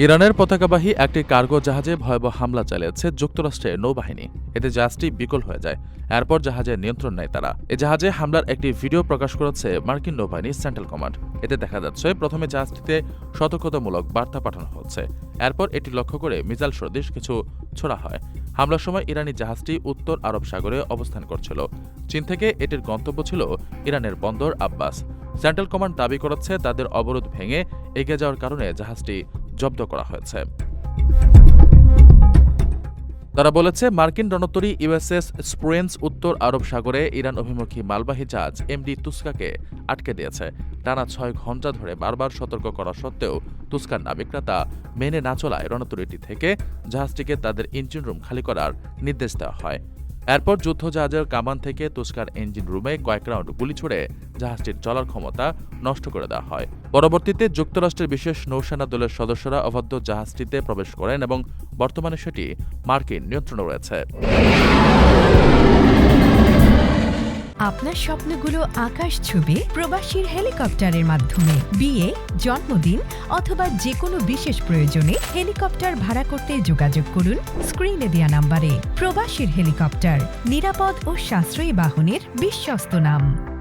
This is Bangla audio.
ইরানের পতাকাবাহী একটি কার্গো জাহাজে ভয়াবহ হামলা চালিয়েছে যুক্তরাষ্ট্রের নৌবাহিনী। এতে জাহাজটি বিকল হয়ে যায়। এরপর জাহাজের নিয়ন্ত্রণ নেয় তারা। এ জাহাজে হামলার একটি ভিডিও প্রকাশ করেছে মার্কিন নৌবাহিনীর সেন্ট্রাল কমান্ড। এতে দেখা যাচ্ছে প্রথমে জাহাজটিতে সতর্কতামূলক বার্তা পাঠানো হচ্ছে। এরপর এটি লক্ষ্য করে মিসাইল সদৃশ কিছু ছোড়া হয়। হামলার সময় ইরানি জাহাজটি উত্তর আরব সাগরে অবস্থান করছিল। চীন থেকে এটির গন্তব্য ছিল ইরানের বন্দর আব্বাস। সেন্ট্রাল কমান্ড দাবি করেছে তাদের অবরোধ ভেঙে এগিয়ে যাওয়ার কারণে জাহাজটি জব্দ করা হয়েছে। তারা বলেছে মার্কিন রণতরী ইউএসএস স্প্রেন্স উত্তর আরব সাগরে ইরান অভিমুখী মালবাহী জাহাজ এমডি তুস্কাকে আটকে দিয়েছে। টানা ৬ ঘণ্টা ধরে বারবার সতর্ক করা সত্ত্বেও তুস্কার নাবিকরা তা মেনে না চলায় রণতরীটি থেকে জাহাজটিকে তাদের ইঞ্জিন রুম খালি করার নির্দেশ দেওয়া হয়। এরপর যুদ্ধজাহাজের কামান থেকে তুস্কার ইঞ্জিন রুমে কয়েক রাউন্ড গুলি ছুড়ে জাহাজটির চলার ক্ষমতা নষ্ট করে দেওয়া হয়। পরবর্তীতে যুক্তরাষ্ট্রের বিশেষ নৌসেনা দলের সদস্যরা অবাধ্য জাহাজটিতে প্রবেশ করেন এবং বর্তমানে সেটি মার্কিন নিয়ন্ত্রণে রয়েছে। আপনার স্বপ্নগুলো আকাশ ছুবে প্রবাসীর হেলিকপ্টারের মাধ্যমে। বিয়ে, জন্মদিন অথবা যে কোনো বিশেষ প্রয়োজনে হেলিকপ্টার ভাড়া করতে যোগাযোগ করুন স্ক্রিনে দেয়া নাম্বারে। প্রবাসীর হেলিকপ্টার, নিরাপদ ও সাশ্রয়ী বাহনের বিশ্বস্ত নাম।